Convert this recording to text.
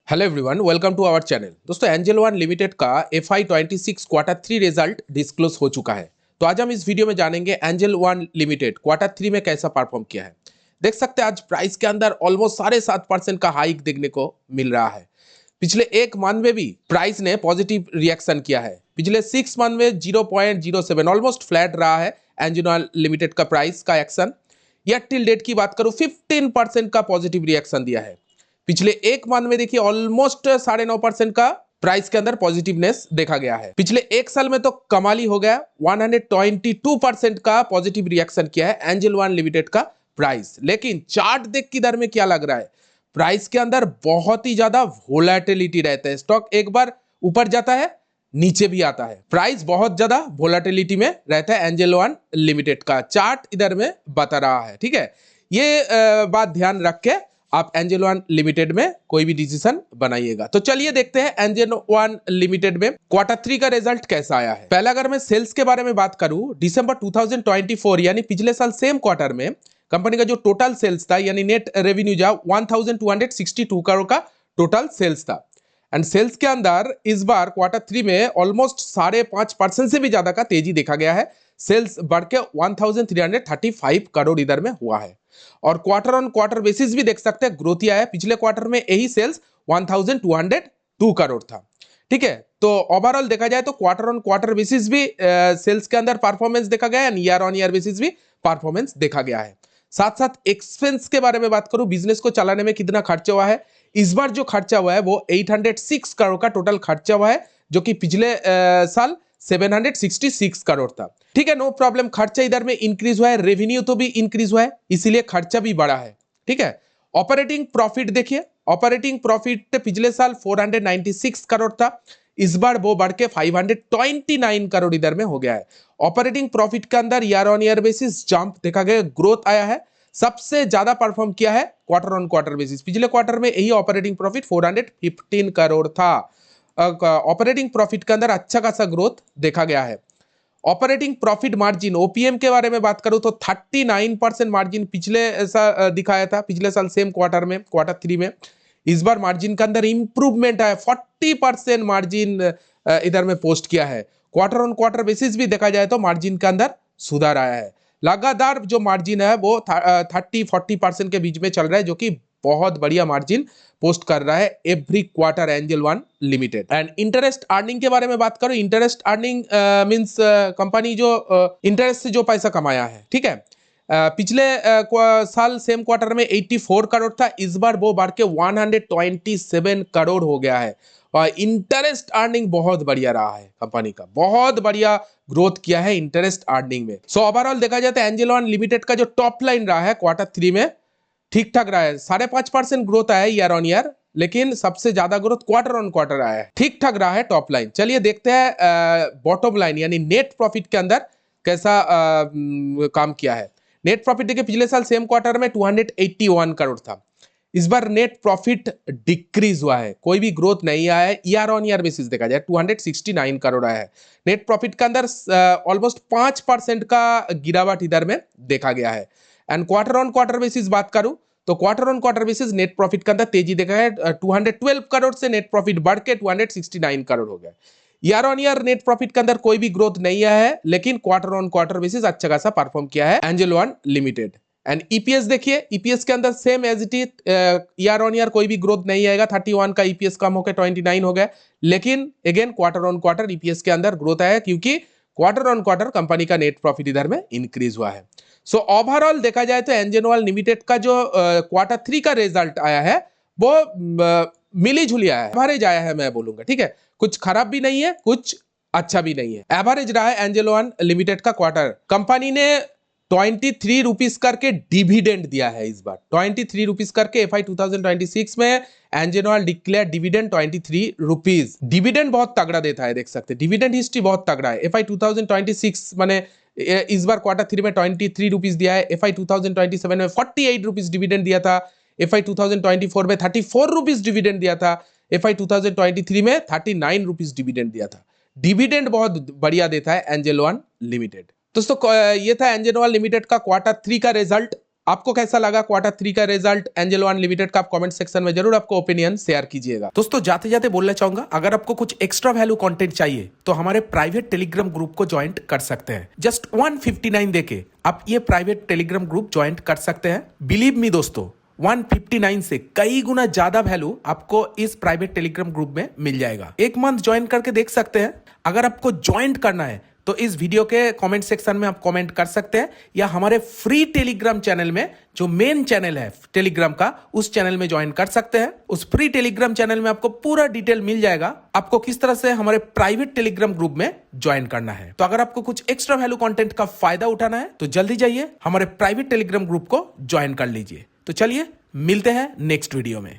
Hello everyone, welcome to our channel. दोस्तों, Angel One Limited का FY26 quarter 3 result disclose हो चुका है। तो आज हम इस वीडियो में जानेंगे एंजल वन लिमिटेड क्वार्टर 3 में कैसा परफॉर्म किया है। देख सकते हैं आज प्राइस के अंदर ऑलमोस्ट 7.5% का हाइक देखने को मिल रहा है। पिछले एक मंथ में भी प्राइस ने पॉजिटिव रिएक्शन किया है। पिछले 6 मंथ में 0.07 ऑलमोस्ट फ्लैट रहा है एंजल वन लिमिटेड का प्राइस का एक्शन। या टिल डेट की बात करूं 15% का पॉजिटिव रिएक्शन दिया है। पिछले एक मंथ में देखिए ऑलमोस्ट 9.5% का प्राइस के अंदर पॉजिटिवनेस देखा गया है। पिछले एक साल में तो कमाल ही हो गया, 122% का पॉजिटिव रिएक्शन किया है एंजल वन लिमिटेड का प्राइस। लेकिन चार्ट देख के दर में क्या लग रहा है, प्राइस के अंदर बहुत ही ज्यादा वोलेटिलिटी रहता है। स्टॉक एक बार ऊपर जाता है, नीचे भी आता है। प्राइस बहुत ज्यादा वोलेटिलिटी में रहता है एंजल वन लिमिटेड का। चार्ट इधर में बता रहा है, ठीक है। ये बात ध्यान रख के आप एंजल वन लिमिटेड में कोई भी डिसीजन बनाइएगा। तो चलिए देखते हैं एंजल वन लिमिटेड में क्वार्टर 3 का रिजल्ट कैसा आया है। पहले अगर मैं सेल्स के बारे में बात करूं, दिसंबर 2024 यानी पिछले साल सेम क्वार्टर में कंपनी का जो टोटल सेल्स था यानी नेट रेवेन्यू जा 1262 करोड़ का टोटल सेल्स था। एंड सेल्स के अंदर इस बार क्वार्टर 3 में ऑलमोस्ट 5.5% से भी ज्यादा का तेजी देखा गया है। सेल्स बढ़ के 1335 करोड़ इधर में हुआ है। और क्वार्टर ऑन क्वार्टर बेसिस भी देख सकते हैं ग्रोथ आया है। पिछले क्वार्टर में यही सेल्स 1202 करोड़ था, ठीक है। तो ओवरऑल देखा जाए तो क्वार्टर ऑन क्वार्टर बेसिस भी सेल्स के अंदर परफॉर्मेंस देखा गया है, ईयर ऑन ईयर बेसिस भी परफॉर्मेंस देखा गया है। साथ साथ एक्सपेंस के बारे में बात करूं, बिजनेस को चलाने में कितना खर्चा हुआ है। इस बार जो खर्चा हुआ है वो 806 करोड़ का टोटल खर्चा हुआ है, जो कि पिछले साल 766 करोड़ था, ठीक है। नो प्रॉब्लम, खर्चा इधर में इंक्रीज हुआ है, रेवेन्यू तो भी इंक्रीज हुआ है, इसीलिए खर्चा भी बढ़ा है, ठीक है। ऑपरेटिंग प्रॉफिट देखिए, ऑपरेटिंग प्रॉफिट पिछले साल 496 करोड़ था, इस बार वो बढ़ के 529 करोड़ इधर में हो गया है। ऑपरेटिंग प्रॉफिट के अंदर year on year basis jump देखा गया, ग्रोथ आया है। सबसे ज्यादा परफॉर्म किया है क्वार्टर ऑन क्वार्टर बेसिस। पिछले क्वार्टर में यही ऑपरेटिंग प्रॉफिट 415 करोड़ था। ऑपरेटिंग प्रॉफिट के अंदर अच्छा खासा ग्रोथ देखा गया है। ऑपरेटिंग प्रॉफिट मार्जिन ओपीएम के बारे में बात करूं तो 39% मार्जिन पिछले ऐसा दिखाया था, पिछले साल सेम क्वार्टर में क्वार्टर 3 में। इस बार मार्जिन के अंदर इंप्रूवमेंट है, 40% मार्जिन इधर में पोस्ट किया है। क्वार्टर ऑन क्वार्टर बेसिस भी देखा जाए तो मार्जिन के अंदर सुधार आया है। लगातार जो मार्जिन है वो 30-40% के बीच में चल रहा है, जो कि बहुत बढ़िया मार्जिन पोस्ट कर रहा है every quarter angel One Limited. And interest earning के बारे में बात करूं, इंटरेस्ट अर्निंग मींस कंपनी जो इंटरेस्ट से जो पैसा कमाया है, ठीक है। पिछले साल सेम क्वार्टर में 84 करोड़ था, इस बार वो बढ़ के 127 करोड़ हो गया है। और इंटरेस्ट अर्निंग बहुत बढ़िया रहा है, कंपनी का बहुत बढ़िया ग्रोथ किया है इंटरेस्ट अर्निंग में। सो ओवरऑल देखा जाए तो एंजल वन लिमिटेड का जो टॉप लाइन रहा है क्वार्टर 3 में ठीक ठाक रहा है। 5.5% ग्रोथ आया है ईयर ऑन ईयर, लेकिन सबसे ज्यादा ग्रोथ क्वार्टर ऑन क्वार्टर आया है, ठीक ठाक रहा है टॉप लाइन। चलिए देखते हैं बॉटम लाइन यानी नेट प्रॉफिट के अंदर कैसा काम किया है। नेट प्रॉफिट देखिए, पिछले साल सेम क्वार्टर में 281 करोड़ था, इस बार नेट प्रॉफिट डिक्रीज हुआ है, कोई भी ग्रोथ नहीं आया है। ईयर ऑन ईयर बेसिस देखा जाए 269 करोड़ आया है। नेट प्रॉफिट के अंदर ऑलमोस्ट 5% का गिरावट इधर में देखा गया है। And quarter on quarter basis बात करूं तो quarter on quarter basis net profit के अंदर तेजी देखा है। 212 करोड़ से नेट प्रॉफिट बढ़ के 269 करोड़ हो गया। Year on year net profit के अंदर कोई भी ग्रोथ नहीं आया है, लेकिन क्वार्टर ऑन क्वार्टर बेसिस अच्छा खासा परफॉर्म किया है Angel One Limited. And EPS देखिए, ईपीएस के अंदर same as it is, year on year कोई भी ग्रोथ नहीं आएगा। 31 का ईपीएस कम होकर 29 हो गया, लेकिन again quarter on quarter EPS के अंदर ग्रोथ आया, क्योंकि क्वार्टर ऑन क्वार्टर कंपनी का नेट प्रॉफिट इधर में इंक्रीज हुआ है। सो ओवरऑल देखा जाए तो एंजल वन लिमिटेड का जो क्वार्टर 3 का रिजल्ट आया है वो मिली जुली आया है, एवरेज आया है मैं बोलूंगा, ठीक है। कुछ खराब भी नहीं है, कुछ अच्छा भी नहीं है, एवरेज रहा है एंजल वन लिमिटेड का क्वार्टर। कंपनी ने 23 रुपीज करके डिविडेंड दिया है इस बार, 23 रुपीज करके। FY 2026 में angel one declare dividend 23 rupees. Dividend बहुत तगड़ा देता है, देख सकते हैं डिविडेंड हिस्ट्री बहुत तगड़ा है। FY 2026 माने इस बार क्वार्टर 3 में 23 रुपीज दिया है। FY 2027 में 48 रुपीज डिविडेंड दिया था। FY 2024 में 34 रुपीज डिविडेंड दिया था। FY 2023 में 39 रुपीज डिविडेंड दिया था। डिविडेंड बहुत बढ़िया देता है एंजल वन लिमिटेड। दोस्तों, ये था एंजल वन लिमिटेड का क्वार्टर 3 का रिजल्ट। आपको कैसा लगा क्वार्टर 3 का रिजल्ट एंजल वन लिमिटेड का? आप कमेंट सेक्शन में जरूर आपको ओपिनियन शेयर कीजिएगा। दोस्तों जाते जाते बोलना चाहूंगा, अगर आपको कुछ एक्स्ट्रा वैल्यू कंटेंट चाहिए तो हमारे प्राइवेट टेलीग्राम ग्रुप को ज्वाइन कर सकते हैं। जस्ट 159 देके आप ये प्राइवेट टेलीग्राम ग्रुप ज्वाइन कर सकते हैं। बिलीव मी दोस्तों, 159 से कई गुना ज्यादा वैल्यू आपको इस प्राइवेट टेलीग्राम ग्रुप में मिल जाएगा। एक मंथ ज्वाइन करके देख सकते हैं। अगर आपको ज्वाइन करना है तो इस वीडियो के कमेंट सेक्शन में आप कमेंट कर सकते हैं, या हमारे फ्री टेलीग्राम चैनल में, जो मेन चैनल है टेलीग्राम का, उस चैनल में ज्वाइन कर सकते हैं। उस फ्री टेलीग्राम चैनल में आपको पूरा डिटेल मिल जाएगा, आपको किस तरह से हमारे प्राइवेट टेलीग्राम ग्रुप में ज्वाइन करना है। तो अगर आपको कुछ एक्स्ट्रा वैल्यू कंटेंट का फायदा उठाना है तो जल्दी जाइए हमारे प्राइवेट टेलीग्राम ग्रुप को ज्वाइन कर लीजिए। तो चलिए मिलते हैं नेक्स्ट वीडियो में।